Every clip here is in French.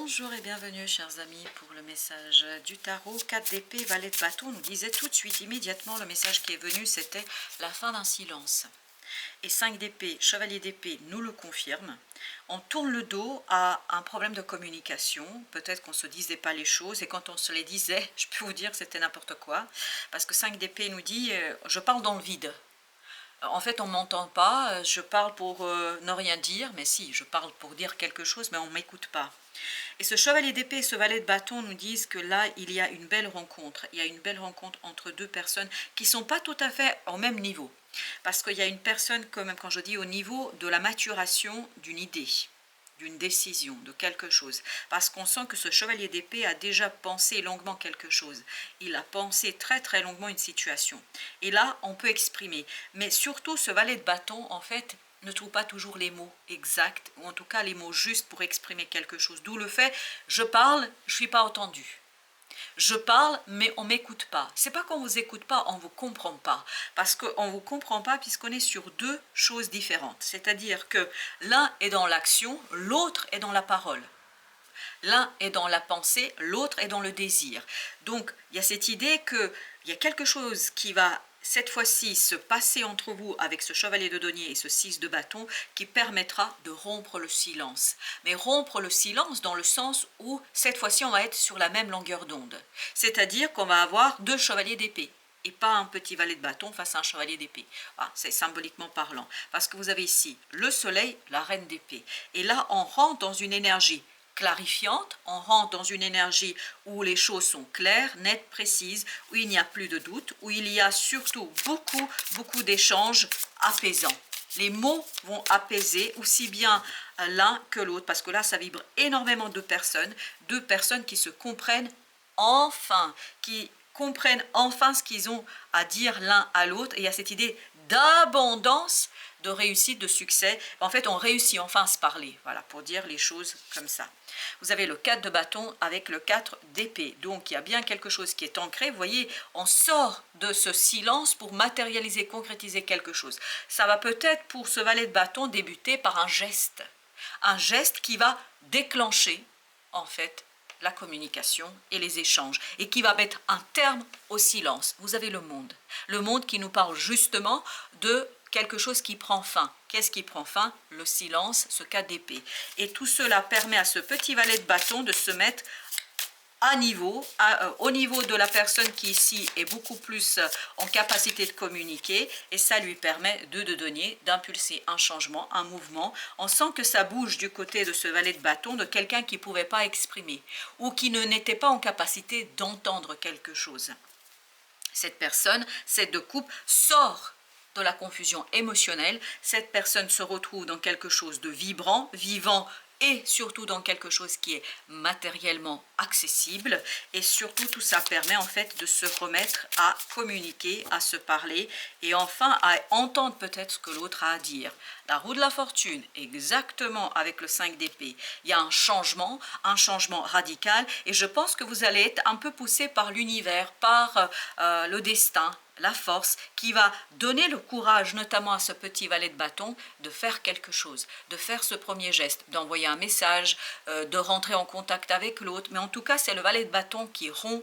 Bonjour et bienvenue chers amis pour le message du tarot. 4 d'épée, valet de bâton nous disait tout de suite, immédiatement, le message qui est venu, c'était la fin d'un silence. Et 5 d'épée, chevalier d'épée nous le confirme. On tourne le dos à un problème de communication. Peut-être qu'on ne se disait pas les choses et quand on se les disait, je peux vous dire que c'était n'importe quoi. Parce que 5 d'épée nous dit « je parle dans le vide ». En fait, on ne m'entend pas, je parle pour ne rien dire, mais si, je parle pour dire quelque chose, mais on ne m'écoute pas. Et ce chevalier d'épée et ce valet de bâton nous disent que là, il y a une belle rencontre. Il y a une belle rencontre entre deux personnes qui ne sont pas tout à fait au même niveau. Parce qu'il y a une personne, quand même, quand je dis au niveau de la maturation d'une idée, d'une décision, de quelque chose. Parce qu'on sent que ce chevalier d'épée a déjà pensé longuement quelque chose. Il a pensé très très longuement une situation. Et là, on peut exprimer. Mais surtout, ce valet de bâton, en fait, ne trouve pas toujours les mots exacts, ou en tout cas les mots justes pour exprimer quelque chose. D'où le fait, je parle, je ne suis pas entendu. Je parle, mais on ne m'écoute pas. C'est pas qu'on ne vous écoute pas, on ne vous comprend pas. Parce qu'on ne vous comprend pas puisqu'on est sur deux choses différentes. C'est-à-dire que l'un est dans l'action, l'autre est dans la parole. L'un est dans la pensée, l'autre est dans le désir. Donc, il y a cette idée qu'il y a quelque chose qui va cette fois-ci se passer entre vous avec ce chevalier de denier et ce 6 de bâton qui permettra de rompre le silence. Mais rompre le silence dans le sens où cette fois-ci on va être sur la même longueur d'onde. C'est-à-dire qu'on va avoir deux chevaliers d'épée et pas un petit valet de bâton face à un chevalier d'épée. Ah, c'est symboliquement parlant. Parce que vous avez ici le soleil, la reine d'épée. Et là on rentre dans une énergie clarifiante, on rentre dans une énergie où les choses sont claires, nettes, précises, où il n'y a plus de doute, où il y a surtout beaucoup d'échanges apaisants. Les mots vont apaiser aussi bien l'un que l'autre, parce que là, ça vibre énormément de deux personnes qui se comprennent enfin, qui comprennent enfin ce qu'ils ont à dire l'un à l'autre, et il y a cette idée d'abondance, de réussite, de succès. En fait, on réussit enfin à se parler, voilà, pour dire les choses comme ça. Vous avez le 4 de bâton avec le 4 d'épée. Donc, il y a bien quelque chose qui est ancré. Vous voyez, on sort de ce silence pour matérialiser, concrétiser quelque chose. Ça va peut-être, pour ce valet de bâton, débuter par un geste. Un geste qui va déclencher, en fait, la communication et les échanges, et qui va mettre un terme au silence. Vous avez le monde qui nous parle justement de quelque chose qui prend fin. Qu'est-ce qui prend fin? Le silence, ce cas d'épée. Et tout cela permet à ce petit valet de bâton de se mettre à niveau, au niveau de la personne qui ici est beaucoup plus en capacité de communiquer, et ça lui permet de denier, d'impulser un changement, un mouvement. On sent que ça bouge du côté de ce valet de bâton, de quelqu'un qui ne pouvait pas exprimer, ou qui n'était pas en capacité d'entendre quelque chose. Cette personne, cette de coupe, sort de la confusion émotionnelle. Cette personne se retrouve dans quelque chose de vibrant, vivant, et surtout dans quelque chose qui est matériellement accessible, et surtout tout ça permet en fait de se remettre à communiquer, à se parler, et enfin à entendre peut-être ce que l'autre a à dire. La roue de la fortune, exactement avec le 5 d'épée, il y a un changement radical, et je pense que vous allez être un peu poussé par l'univers, par le destin, la force qui va donner le courage, notamment à ce petit valet de bâton, de faire quelque chose, de faire ce premier geste, d'envoyer un message, de rentrer en contact avec l'autre. Mais en tout cas, c'est le valet de bâton qui rompt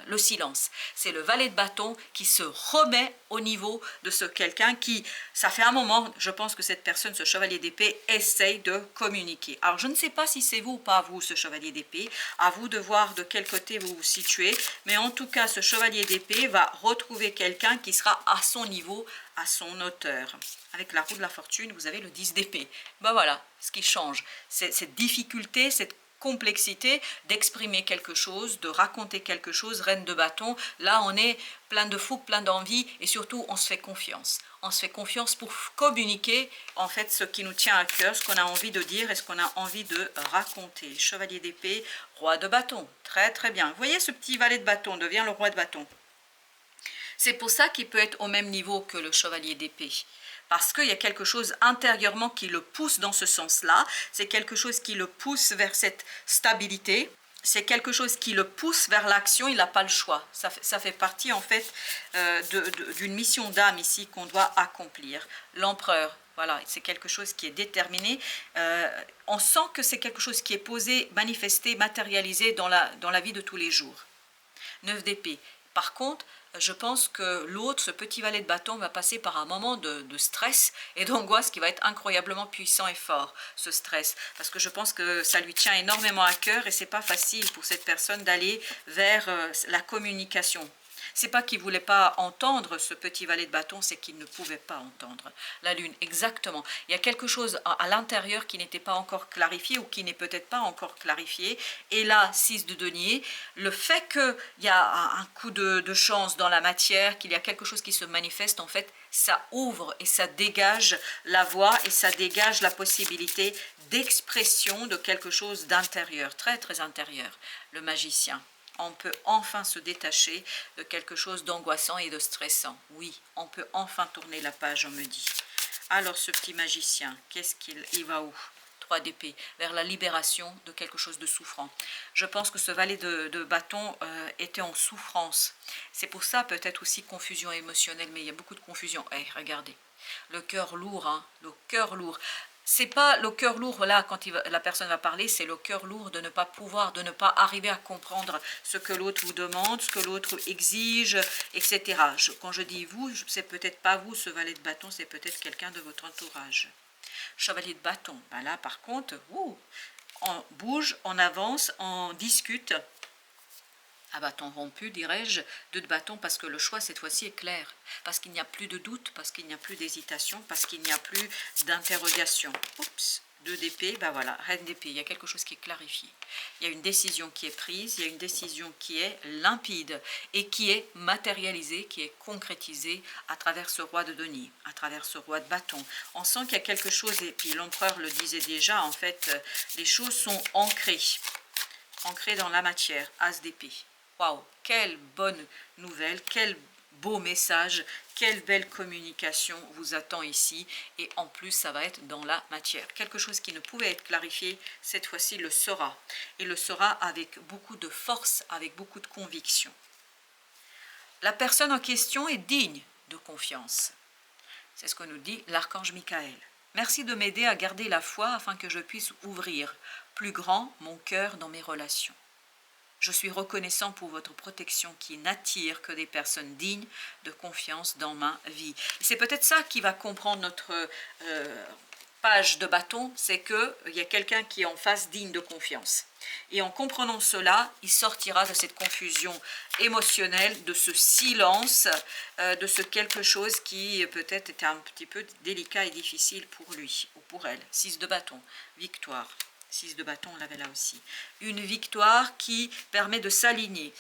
le silence. C'est le valet de bâton qui se remet au niveau de ce quelqu'un qui, ça fait un moment, je pense que cette personne, ce chevalier d'épée, essaye de communiquer. Alors, je ne sais pas si c'est vous ou pas vous, ce chevalier d'épée, à vous de voir de quel côté vous vous situez, mais en tout cas, ce chevalier d'épée va retrouver quelqu'un qui sera à son niveau, à son hauteur. Avec la roue de la fortune, vous avez le 10 d'épée. Ben voilà, ce qui change, c'est cette difficulté, cette complexité d'exprimer quelque chose, de raconter quelque chose, reine de bâton. Là, on est plein de fougue, plein d'envie, et surtout, on se fait confiance. On se fait confiance pour communiquer, en fait, ce qui nous tient à cœur, ce qu'on a envie de dire et ce qu'on a envie de raconter. Chevalier d'épée, roi de bâton. Très, très bien. Vous voyez, ce petit valet de bâton devient le roi de bâton. C'est pour ça qu'il peut être au même niveau que le chevalier d'épée. Parce qu'il y a quelque chose intérieurement qui le pousse dans ce sens-là. C'est quelque chose qui le pousse vers cette stabilité. C'est quelque chose qui le pousse vers l'action. Il n'a pas le choix. Ça fait partie en fait d'une mission d'âme ici qu'on doit accomplir. L'empereur, Voilà, c'est quelque chose qui est déterminé. On sent que c'est quelque chose qui est posé, manifesté, matérialisé dans la vie de tous les jours. 9 d'épée. Par contre, je pense que l'autre, ce petit valet de bâton, va passer par un moment de stress et d'angoisse qui va être incroyablement puissant et fort, ce stress. Parce que je pense que ça lui tient énormément à cœur et c'est pas facile pour cette personne d'aller vers la communication. C'est pas qu'il ne voulait pas entendre ce petit valet de bâton, c'est qu'il ne pouvait pas entendre la lune, exactement. Il y a quelque chose à l'intérieur qui n'était pas encore clarifié ou qui n'est peut-être pas encore clarifié. Et là, 6 de denier, le fait qu'il y a un coup de chance dans la matière, qu'il y a quelque chose qui se manifeste, en fait, ça ouvre et ça dégage la voix et ça dégage la possibilité d'expression de quelque chose d'intérieur, très très intérieur, le magicien. On peut enfin se détacher de quelque chose d'angoissant et de stressant. Oui, on peut enfin tourner la page, on me dit. Alors ce petit magicien, qu'est-ce qu'il va où? 3 d'épée, vers la libération de quelque chose de souffrant. Je pense que ce valet de bâton était en souffrance. C'est pour ça peut-être aussi confusion émotionnelle, mais il y a beaucoup de confusion. Eh, regardez, le cœur lourd, hein, le cœur lourd. C'est pas le cœur lourd là quand la personne va parler, c'est le cœur lourd de ne pas pouvoir, de ne pas arriver à comprendre ce que l'autre vous demande, ce que l'autre exige, etc. Quand je dis vous, c'est peut-être pas vous ce valet de bâton, c'est peut-être quelqu'un de votre entourage. Chevalier de bâton, ben là par contre, on bouge, on avance, on discute. À bâton rompu, dirais-je, 2 de bâton, parce que le choix cette fois-ci est clair, parce qu'il n'y a plus de doute, parce qu'il n'y a plus d'hésitation, parce qu'il n'y a plus d'interrogation. Oups, 2 d'épée, ben voilà, reine d'épée, il y a quelque chose qui est clarifié. Il y a une décision qui est prise, il y a une décision qui est limpide et qui est matérialisée, qui est concrétisée à travers ce roi de denier, à travers ce roi de bâton. On sent qu'il y a quelque chose, et puis l'empereur le disait déjà, en fait, les choses sont ancrées dans la matière, as d'épée. Waouh, quelle bonne nouvelle, quel beau message, quelle belle communication vous attend ici. Et en plus, ça va être dans la matière. Quelque chose qui ne pouvait être clarifié, cette fois-ci le sera. Et le sera avec beaucoup de force, avec beaucoup de conviction. La personne en question est digne de confiance. C'est ce que nous dit l'archange Michael. Merci de m'aider à garder la foi afin que je puisse ouvrir plus grand mon cœur dans mes relations. Je suis reconnaissant pour votre protection qui n'attire que des personnes dignes de confiance dans ma vie. C'est peut-être ça qui va comprendre notre page de bâton, c'est qu'il y a quelqu'un qui est en face digne de confiance. Et en comprenant cela, il sortira de cette confusion émotionnelle, de ce silence, de ce quelque chose qui peut-être était un petit peu délicat et difficile pour lui ou pour elle. 6 de bâton, victoire. 6 de bâton, on l'avait là aussi. Une victoire qui permet de s'aligner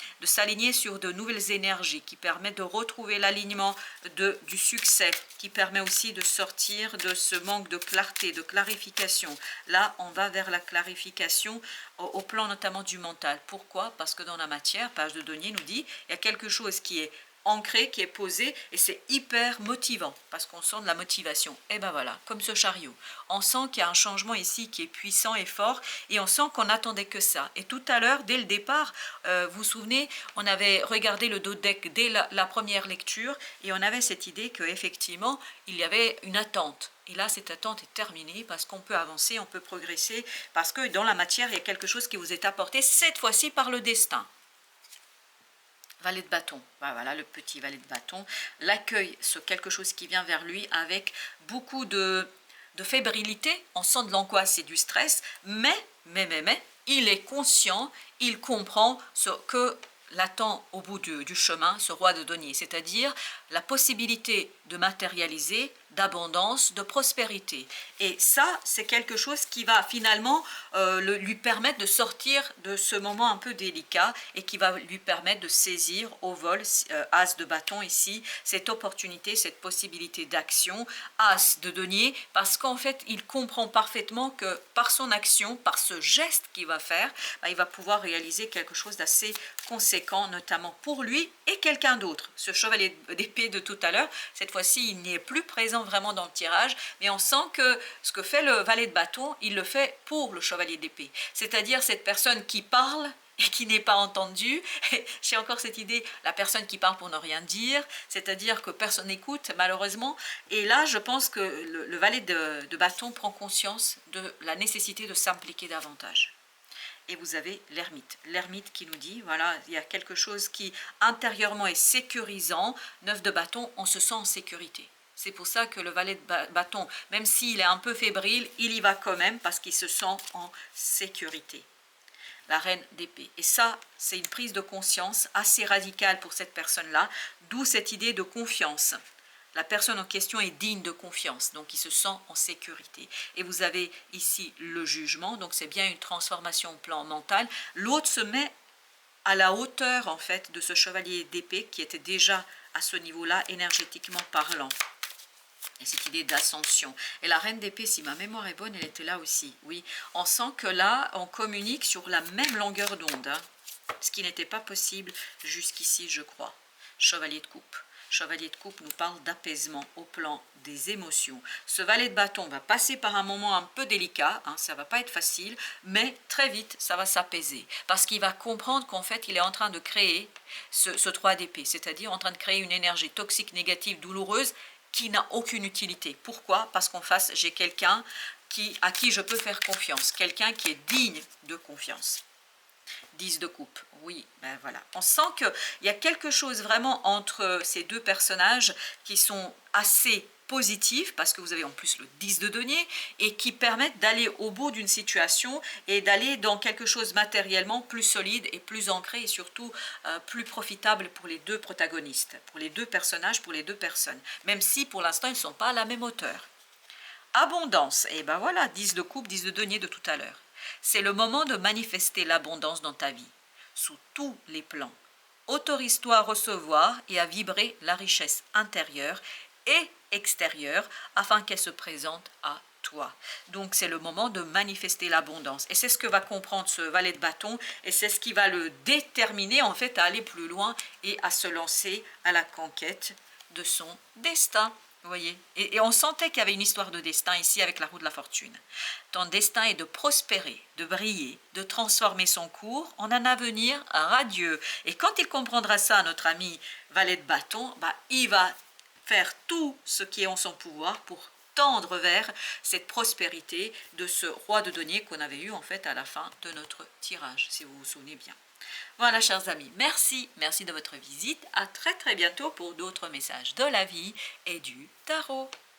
sur de nouvelles énergies, qui permet de retrouver l'alignement du succès, qui permet aussi de sortir de ce manque de clarté, de clarification. Là, on va vers la clarification au plan notamment du mental. Pourquoi? Parce que dans la matière, page de denier nous dit, il y a quelque chose qui est ancré, qui est posé, et c'est hyper motivant, parce qu'on sent de la motivation. Et ben voilà, comme ce chariot. On sent qu'il y a un changement ici qui est puissant et fort, et on sent qu'on n'attendait que ça. Et tout à l'heure, dès le départ, vous vous souvenez, on avait regardé le dodeck dès la première lecture, et on avait cette idée qu'effectivement, il y avait une attente. Et là, cette attente est terminée parce qu'on peut avancer, on peut progresser, parce que dans la matière, il y a quelque chose qui vous est apporté, cette fois-ci par le destin. Valet de bâton, voilà le petit valet de bâton, l'accueille sur quelque chose qui vient vers lui avec beaucoup de fébrilité, on sent de l'angoisse et du stress, mais, il est conscient, il comprend ce que l'attend au bout du chemin, ce roi de denier, c'est-à-dire la possibilité de matérialiser, d'abondance, de prospérité. Et ça, c'est quelque chose qui va finalement lui permettre de sortir de ce moment un peu délicat et qui va lui permettre de saisir au vol, as de bâton ici, cette opportunité, cette possibilité d'action, as de denier, parce qu'en fait, il comprend parfaitement que par son action, par ce geste qu'il va faire, il va pouvoir réaliser quelque chose d'assez conséquent, notamment pour lui et quelqu'un d'autre. Ce chevalier d'épée de tout à l'heure, cette fois-ci, il n'y est plus présent vraiment dans le tirage, mais on sent que ce que fait le valet de bâton, il le fait pour le chevalier d'épée. C'est-à-dire cette personne qui parle et qui n'est pas entendu. J'ai encore cette idée, la personne qui parle pour ne rien dire, c'est-à-dire que personne n'écoute malheureusement. Et là, je pense que le valet de bâton prend conscience de la nécessité de s'impliquer davantage. Et vous avez l'ermite qui nous dit, voilà, il y a quelque chose qui intérieurement est sécurisant. 9 de bâton, on se sent en sécurité. C'est pour ça que le valet de bâton, même s'il est un peu fébrile, il y va quand même parce qu'il se sent en sécurité. La reine d'épée. Et ça, c'est une prise de conscience assez radicale pour cette personne-là, d'où cette idée de confiance. La personne en question est digne de confiance, donc il se sent en sécurité. Et vous avez ici le jugement, donc c'est bien une transformation au plan mental. L'autre se met à la hauteur, en fait, de ce chevalier d'épée qui était déjà à ce niveau-là, énergétiquement parlant. Et cette idée d'ascension. Et la reine d'épée, si ma mémoire est bonne, elle était là aussi. Oui, on sent que là, on communique sur la même longueur d'onde, hein, ce qui n'était pas possible jusqu'ici, je crois. Chevalier de coupe. Chevalier de coupe nous parle d'apaisement au plan des émotions. Ce valet de bâton va passer par un moment un peu délicat, hein, ça ne va pas être facile, mais très vite, ça va s'apaiser. Parce qu'il va comprendre qu'en fait, il est en train de créer ce 3 d'épée, c'est-à-dire en train de créer une énergie toxique, négative, douloureuse, qui n'a aucune utilité. Pourquoi? Parce qu'en face, j'ai quelqu'un à qui je peux faire confiance, quelqu'un qui est digne de confiance. 10 de coupe, oui, ben voilà. On sent qu'il y a quelque chose vraiment entre ces deux personnages qui sont assez positifs, parce que vous avez en plus le 10 de denier, et qui permettent d'aller au bout d'une situation et d'aller dans quelque chose matériellement plus solide et plus ancré et surtout plus profitable pour les deux protagonistes, pour les deux personnages, pour les deux personnes, même si pour l'instant ils ne sont pas à la même hauteur. Abondance, et ben voilà, 10 de coupe, 10 de denier de tout à l'heure. C'est le moment de manifester l'abondance dans ta vie, sous tous les plans. Autorise-toi à recevoir et à vibrer la richesse intérieure et extérieure afin qu'elle se présente à toi. Donc c'est le moment de manifester l'abondance. Et c'est ce que va comprendre ce valet de bâton et c'est ce qui va le déterminer en fait à aller plus loin et à se lancer à la conquête de son destin. Vous voyez, et on sentait qu'il y avait une histoire de destin ici avec la roue de la fortune. Ton destin est de prospérer, de briller, de transformer son cours en un avenir radieux. Et quand il comprendra ça, notre ami valet de bâton, bah, il va faire tout ce qui est en son pouvoir pour tendre vers cette prospérité de ce roi de denier qu'on avait eu en fait à la fin de notre tirage, si vous vous souvenez bien. Voilà, chers amis, merci de votre visite. À très bientôt pour d'autres messages de la vie et du tarot.